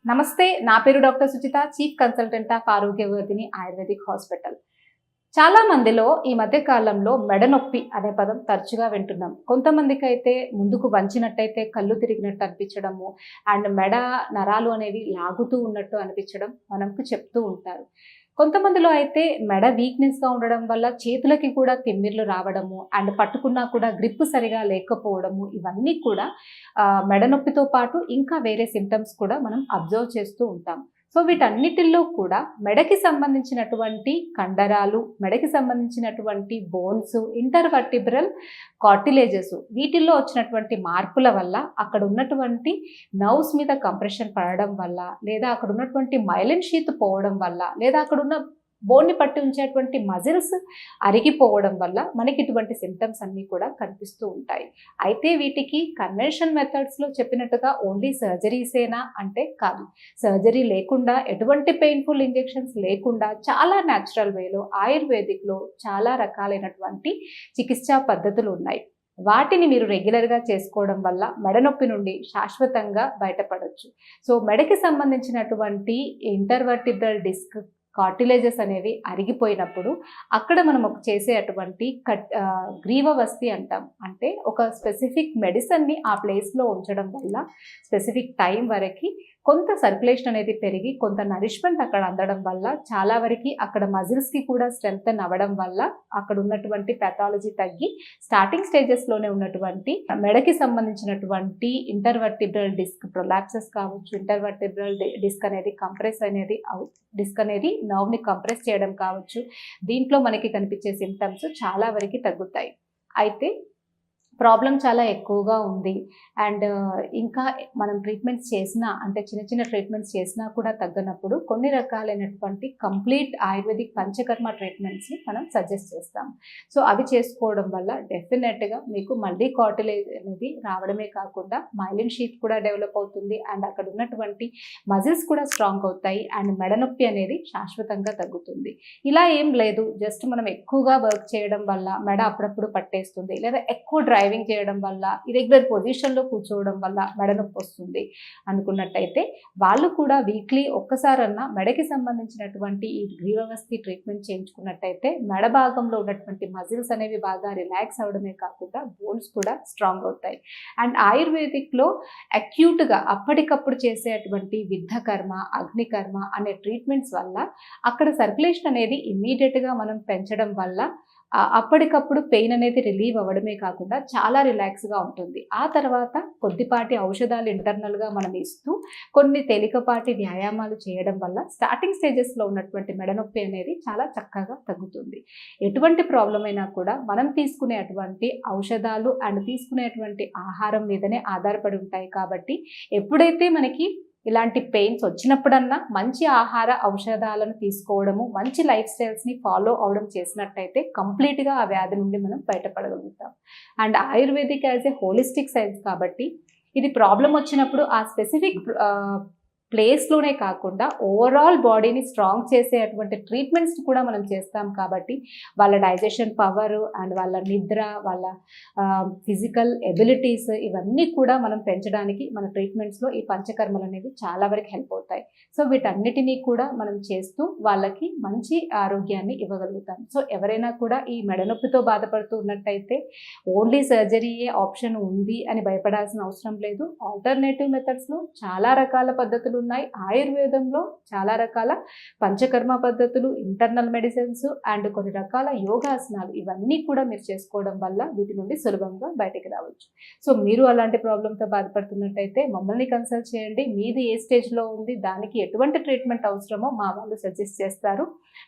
నమస్తే, నా పేరు doctor Suchitha, chief consultant of Arogyavardhini ayurvedic hospital. చాలా మందిలో ఈ మధ్య కాలంలో మెడ నొప్పి అనే పదం తరచుగా వింటున్నాం. కొంతమందికి అయితే ముందుకు వంచినట్టయితే కళ్ళు తిరిగినట్టు అనిపించడము, అండ్ మెడ నరాలు అనేవి లాగుతూ ఉన్నట్టు అనిపించడం మనకు చెప్తూ ఉంటారు. కొంతమందిలో అయితే మెడ వీక్నెస్గా ఉండడం వల్ల చేతులకి కూడా తిమ్మిర్లు రావడము, అండ్ పట్టుకున్నా కూడా గ్రిప్ సరిగా లేకపోవడము, ఇవన్నీ కూడా మెడ నొప్పితో పాటు ఇంకా వేరే సిమ్టమ్స్ కూడా మనం అబ్జర్వ్ చేస్తూ ఉంటాం. సో వీటన్నిటిల్లో కూడా మెడకి సంబంధించినటువంటి కండరాలు, మెడకి సంబంధించినటువంటి బోన్స్, ఇంటర్వర్టిబ్రల్ కార్టిలేజెస్, వీటిల్లో వచ్చినటువంటి మార్పుల వల్ల అక్కడ ఉన్నటువంటి నర్వ్స్ మీద కంప్రెషన్ పడడం వల్ల, లేదా అక్కడ ఉన్నటువంటి మైలిన్ షీత్ పోవడం వల్ల, లేదా అక్కడ ఉన్న బోన్ని పట్టి ఉంచేటువంటి మజిల్స్ అరిగిపోవడం వల్ల మనకి ఇటువంటి సిమ్టమ్స్ అన్నీ కూడా కనిపిస్తూ ఉంటాయి. అయితే వీటికి కన్వెన్షన్ మెథడ్స్లో చెప్పినట్టుగా ఓన్లీ సర్జరీసేనా అంటే కాదు. సర్జరీ లేకుండా, ఎటువంటి పెయిన్ఫుల్ ఇంజెక్షన్స్ లేకుండా చాలా న్యాచురల్ వేలో ఆయుర్వేదిక్లో చాలా రకాలైనటువంటి చికిత్సా పద్ధతులు ఉన్నాయి. వాటిని మీరు రెగ్యులర్గా చేసుకోవడం వల్ల మెడనొప్పి నుండి శాశ్వతంగా బయటపడవచ్చు. సో మెడకి సంబంధించినటువంటి ఇంటర్వర్టిబ్రల్ డిస్క్ కార్టిలేజెస్ అనేవి అరిగిపోయినప్పుడు అక్కడ మనం చేసే అటువంటి గ్రీవవస్తి అంటాం. అంటే ఒక స్పెసిఫిక్ మెడిసిన్ని ఆ ప్లేస్లో ఉంచడం వల్ల స్పెసిఫిక్ టైం వరకు కొంత సర్క్యులేషన్ అనేది పెరిగి కొంత నరిష్మెంట్ అక్కడ అందడం వల్ల చాలా వరకు అక్కడ మజిల్స్కి కూడా స్ట్రెంగ్తన్ అవ్వడం వల్ల అక్కడ ఉన్నటువంటి పెథాలజీ తగ్గి స్టార్టింగ్ స్టేజెస్లోనే ఉన్నటువంటి మెడకి సంబంధించినటువంటి ఇంటర్వర్టిబ్రల్ డిస్క్ ప్రొలాప్సెస్ కావచ్చు, ఇంటర్వర్టిబ్రల్ డిస్క్ అనేది కంప్రెస్ అనేది డిస్క్ అనేది నర్వ్ని కంప్రెస్ చేయడం కావచ్చు, దీంట్లో మనకి కనిపించే సిమ్టమ్స్ చాలా వరకు తగ్గుతాయి. అయితే ప్రాబ్లం చాలా ఎక్కువగా ఉంది అండ్ ఇంకా మనం ట్రీట్మెంట్స్ చేసినా, అంటే చిన్న చిన్న ట్రీట్మెంట్స్ చేసినా కూడా తగ్గనప్పుడు కొన్ని రకాలైనటువంటి కంప్లీట్ ఆయుర్వేదిక్ పంచకర్మ ట్రీట్మెంట్స్ని మనం సజెస్ట్ చేస్తాం. సో అవి చేసుకోవడం వల్ల డెఫినెట్గా మీకు మళ్ళీ కార్టిలేజ్ అనేది రావడమే కాకుండా మైలిన్ షీత్ కూడా డెవలప్ అవుతుంది అండ్ అక్కడ ఉన్నటువంటి మజిల్స్ కూడా స్ట్రాంగ్ అవుతాయి అండ్ మెడ నొప్పి అనేది శాశ్వతంగా తగ్గుతుంది. ఇలా ఏం లేదు, జస్ట్ మనం ఎక్కువగా వర్క్ చేయడం వల్ల మెడ అప్పుడప్పుడు పట్టేస్తుంది, లేదా ఎక్కువ డ్రైవింగ్ చేయడం వల్ల, ఇరెగ్యులర్ పొజిషన్లో కూర్చోవడం వల్ల మెడ నొప్పి వస్తుంది అనుకున్నట్టయితే వాళ్ళు కూడా వీక్లీ ఒక్కసారన్నా మెడకి సంబంధించినటువంటి ఈ గ్రీవవస్తి ట్రీట్మెంట్ చేయించుకున్నట్టయితే మెడ భాగంలో ఉన్నటువంటి మజిల్స్ అనేవి బాగా రిలాక్స్ అవడమే కాకుండా బోన్స్ కూడా స్ట్రాంగ్ అవుతాయి. అండ్ ఆయుర్వేదిక్లో అక్యూట్గా అప్పటికప్పుడు చేసేటువంటి విద్ధకర్మ, అగ్నికర్మ అనే ట్రీట్మెంట్స్ వల్ల అక్కడ సర్క్యులేషన్ అనేది ఇమ్మీడియట్గా మనం పెంచడం వల్ల అప్పటికప్పుడు పెయిన్ అనేది రిలీవ్ అవ్వడమే కాకుండా చాలా రిలాక్స్గా ఉంటుంది. ఆ తర్వాత కొద్దిపాటి ఔషధాలు ఇంటర్నల్గా మనం ఇస్తూ కొన్ని తేలికపాటి వ్యాయామాలు చేయడం వల్ల స్టార్టింగ్ స్టేజెస్లో ఉన్నటువంటి మెడనొప్పి అనేది చాలా చక్కగా తగ్గుతుంది. ఎటువంటి ప్రాబ్లం అయినా కూడా మనం తీసుకునేటువంటి ఔషధాలు అండ్ తీసుకునేటువంటి ఆహారం మీదనే ఆధారపడి ఉంటాయి. కాబట్టి ఎప్పుడైతే మనకి ఇలాంటి పెయిన్స్ వచ్చినప్పుడన్నా మంచి ఆహార ఔషధాలను తీసుకోవడము, మంచి లైఫ్ స్టైల్స్ని ఫాలో అవడం చేసినట్టయితే కంప్లీట్గా ఆ వ్యాధి నుండి మనం బయటపడగలుగుతాం. And ayurvedic as a holistic science కాబట్టి ఇది ప్రాబ్లం వచ్చినప్పుడు ఆ స్పెసిఫిక్ ప్లేస్లోనే కాకుండా ఓవరాల్ బాడీని స్ట్రాంగ్ చేసే అటువంటి ట్రీట్మెంట్స్ కూడా మనం చేస్తాం. కాబట్టి వాళ్ళ డైజెషన్ పవర్ అండ్ వాళ్ళ నిద్ర, వాళ్ళ ఫిజికల్ ఎబిలిటీస్ ఇవన్నీ కూడా మనం పెంచడానికి మన ట్రీట్మెంట్స్లో ఈ పంచకర్మలు అనేవి చాలా వరకు హెల్ప్ అవుతాయి. సో వీటన్నిటినీ కూడా మనం చేస్తూ వాళ్ళకి మంచి ఆరోగ్యాన్ని ఇవ్వగలుగుతాం. సో ఎవరైనా కూడా ఈ మెడనొప్పితో బాధపడుతూ ఉన్నట్టయితే ఓన్లీ సర్జరీయే ఆప్షన్ ఉంది అని భయపడాల్సిన అవసరం లేదు. ఆల్టర్నేటివ్ మెథడ్స్లో చాలా రకాల పద్ధతులు ఉన్నాయి. ఆయుర్వేదంలో చాలా రకాల పంచకర్మ పద్ధతులు, ఇంటర్నల్ మెడిసిన్స్ అండ్ కొన్ని రకాల యోగాసనాలు, ఇవన్నీ కూడా మీరు చేసుకోవడం వల్ల వీటి నుండి సులభంగా బయటికి రావచ్చు. సో మీరు అలాంటి ప్రాబ్లంతో బాధపడుతున్నట్టయితే మమ్మల్ని కన్సల్ట్ చేయండి. మీది ఏ స్టేజ్లో ఉంది, దానికి ఎటువంటి ట్రీట్మెంట్ అవసరమో మా వాళ్ళు సజెస్ట్ చేస్తారు.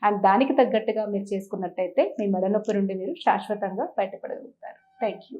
అండ్ దానికి తగ్గట్టుగా మీరు చేసుకున్నట్టయితే మీ మెడనొప్పి నుండి మీరు శాశ్వతంగా బయటపడగలుగుతారు. Thank you.